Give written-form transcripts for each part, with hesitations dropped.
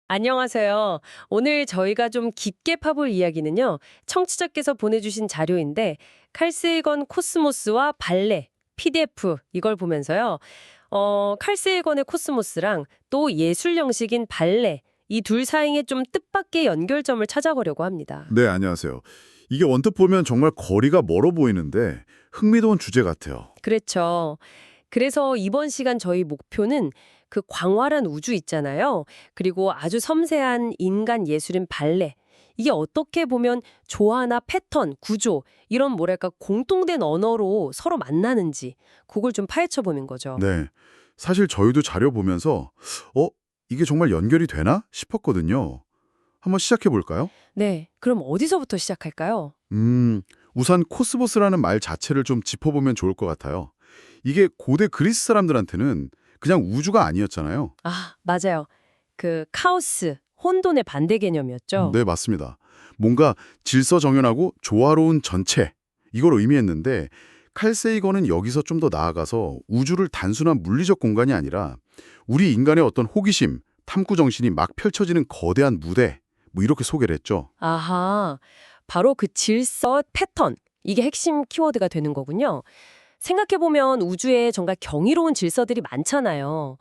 안녕하세요. 오늘 저희가 좀 깊게 파볼 이야기는요, 청취자께서 보내주신 자료인데, 칼세이건 코스모스와 발레, PDF, 이걸 보면서요, 칼세이건의 코스모스랑 또 예술 형식인 발레, 이 둘 사이에 좀 뜻밖의 연결점을 찾아보려고 합니다. 네, 안녕하세요. 이게 언뜻 보면 정말 거리가 멀어 보이는데 흥미로운 주제 같아요. 그렇죠. 그래서 이번 시간 저희 목표는 그 광활한 우주 있잖아요. 그리고 아주 섬세한 인간 예술인 발레. 이게 어떻게 보면 조화나 패턴, 구조, 이런 뭐랄까 공통된 언어로 서로 만나는지 그걸 좀 파헤쳐 보는 거죠. 네. 사실 저희도 자료 보면서 어, 이게 정말 연결이 되나 싶었거든요. 한번 시작해 볼까요? 네, 그럼 어디서부터 시작할까요? 우선 코스모스라는 말 자체를 좀 짚어보면 좋을 것 같아요. 이게 고대 그리스 사람들한테는 그냥 우주가 아니었잖아요. 아, 맞아요. 그 카오스, 혼돈의 반대 개념이었죠. 네, 맞습니다. 뭔가 질서정연하고 조화로운 전체, 이걸 의미했는데 칼세이건은 여기서 좀 더 나아가서 우주를 단순한 물리적 공간이 아니라 우리 인간의 어떤 호기심, 탐구 정신이 막 펼쳐지는 거대한 무대, 뭐 이렇게 소개를 했죠. 아하, 바로 그 질서, 패턴, 이게 핵심 키워드가 되는 거군요. 생각해보면 우주에 정말 경이로운 질서들이 많잖아요.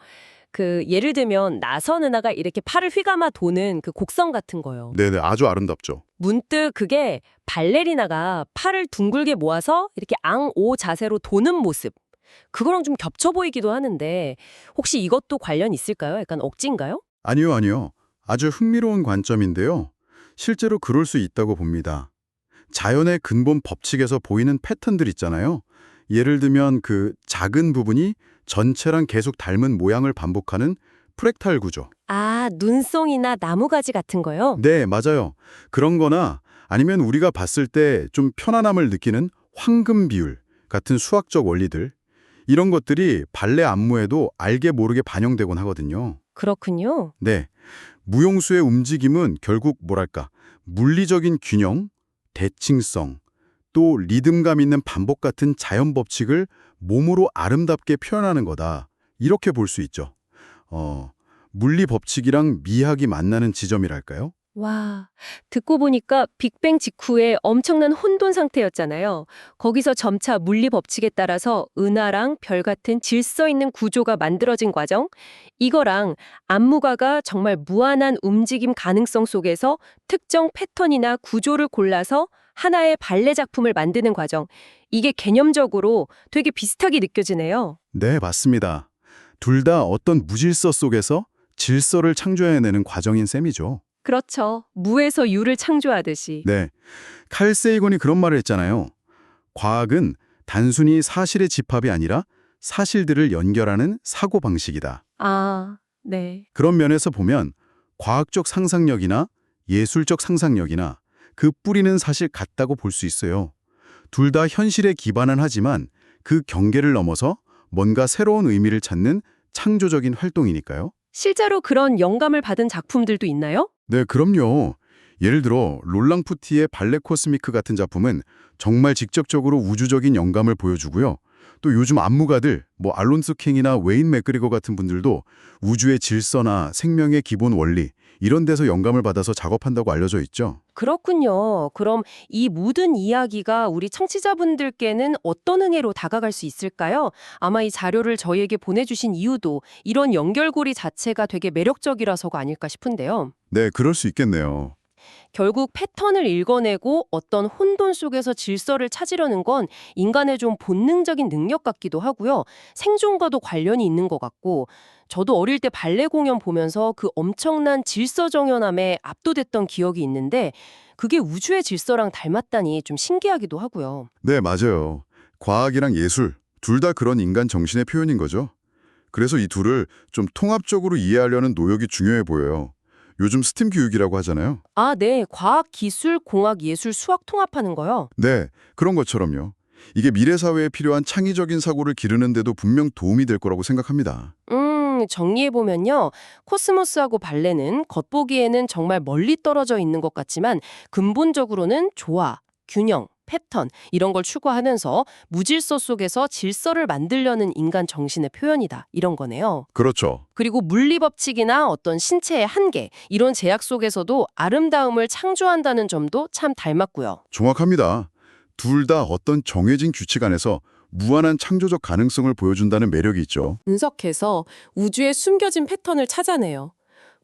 그 예를 들면 나선 은하가 이렇게 팔을 휘감아 도는 그 곡선 같은 거요. 네네, 아주 아름답죠. 문득 그게 발레리나가 팔을 둥글게 모아서 이렇게 앙오 자세로 도는 모습. 그거랑 좀 겹쳐 보이기도 하는데 혹시 이것도 관련 있을까요? 약간 억지인가요? 아니요, 아니요. 아주 흥미로운 관점인데요. 실제로 그럴 수 있다고 봅니다. 자연의 근본 법칙에서 보이는 패턴들 있잖아요. 예를 들면 그 작은 부분이 전체랑 계속 닮은 모양을 반복하는 프랙탈 구조. 아, 눈송이나 나무가지 같은 거요? 네, 맞아요. 그런 거나 아니면 우리가 봤을 때 좀 편안함을 느끼는 황금 비율 같은 수학적 원리들, 이런 것들이 발레 안무에도 알게 모르게 반영되곤 하거든요. 그렇군요. 네, 무용수의 움직임은 결국 뭐랄까, 물리적인 균형, 대칭성, 또 리듬감 있는 반복 같은 자연 법칙을 몸으로 아름답게 표현하는 거다. 이렇게 볼 수 있죠. 물리 법칙이랑 미학이 만나는 지점이랄까요? 와, 듣고 보니까 빅뱅 직후에 엄청난 혼돈 상태였잖아요. 거기서 점차 물리 법칙에 따라서 은하랑 별 같은 질서 있는 구조가 만들어진 과정, 이거랑 안무가가 정말 무한한 움직임 가능성 속에서 특정 패턴이나 구조를 골라서 하나의 발레 작품을 만드는 과정, 이게 개념적으로 되게 비슷하게 느껴지네요. 네, 맞습니다. 둘 다 어떤 무질서 속에서 질서를 창조해내는 과정인 셈이죠. 그렇죠. 무에서 유를 창조하듯이. 네, 칼 세이건이 그런 말을 했잖아요. 과학은 단순히 사실의 집합이 아니라 사실들을 연결하는 사고방식이다. 아, 네. 그런 면에서 보면 과학적 상상력이나 예술적 상상력이나 그 뿌리는 사실 같다고 볼 수 있어요. 둘 다 현실에 기반은 하지만 그 경계를 넘어서 뭔가 새로운 의미를 찾는 창조적인 활동이니까요. 실제로 그런 영감을 받은 작품들도 있나요? 네, 그럼요. 예를 들어 롤랑푸티의 발레 코스미크 같은 작품은 정말 직접적으로 우주적인 영감을 보여주고요. 또 요즘 안무가들, 뭐 알론소 킹이나 웨인 맥그리거 같은 분들도 우주의 질서나 생명의 기본 원리 이런 데서 영감을 받아서 작업한다고 알려져 있죠. 그렇군요. 그럼 이 모든 이야기가 우리 청취자분들께는 어떤 흥미로 다가갈 수 있을까요? 아마 이 자료를 저희에게 보내주신 이유도 이런 연결고리 자체가 되게 매력적이라서가 아닐까 싶은데요. 네, 그럴 수 있겠네요. 결국 패턴을 읽어내고 어떤 혼돈 속에서 질서를 찾으려는 건 인간의 좀 본능적인 능력 같기도 하고요. 생존과도 관련이 있는 것 같고, 저도 어릴 때 발레 공연 보면서 그 엄청난 질서 정연함에 압도됐던 기억이 있는데, 그게 우주의 질서랑 닮았다니 좀 신기하기도 하고요. 네, 맞아요. 과학이랑 예술, 둘 다 그런 인간 정신의 표현인 거죠. 그래서 이 둘을 좀 통합적으로 이해하려는 노력이 중요해 보여요. 요즘 스팀 교육이라고 하잖아요. 아, 네. 과학, 기술, 공학, 예술, 수학 통합하는 거요. 네, 그런 것처럼요. 이게 미래 사회에 필요한 창의적인 사고를 기르는 데도 분명 도움이 될 거라고 생각합니다. 정리해보면요. 코스모스하고 발레는 겉보기에는 정말 멀리 떨어져 있는 것 같지만 근본적으로는 조화, 균형, 패턴 이런 걸 추구하면서 무질서 속에서 질서를 만들려는 인간 정신의 표현이다. 이런 거네요. 그렇죠. 그리고 물리 법칙이나 어떤 신체의 한계 이런 제약 속에서도 아름다움을 창조한다는 점도 참 닮았고요. 정확합니다. 둘 다 어떤 정해진 규칙 안에서 무한한 창조적 가능성을 보여준다는 매력이 있죠. 분석해서 우주의 숨겨진 패턴을 찾아내요.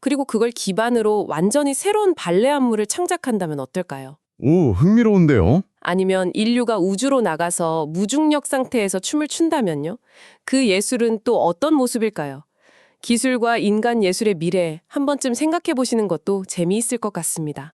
그리고 그걸 기반으로 완전히 새로운 발레 안무를 창작한다면 어떨까요? 오, 흥미로운데요? 아니면 인류가 우주로 나가서 무중력 상태에서 춤을 춘다면요? 그 예술은 또 어떤 모습일까요? 기술과 인간 예술의 미래 한 번쯤 생각해 보시는 것도 재미있을 것 같습니다.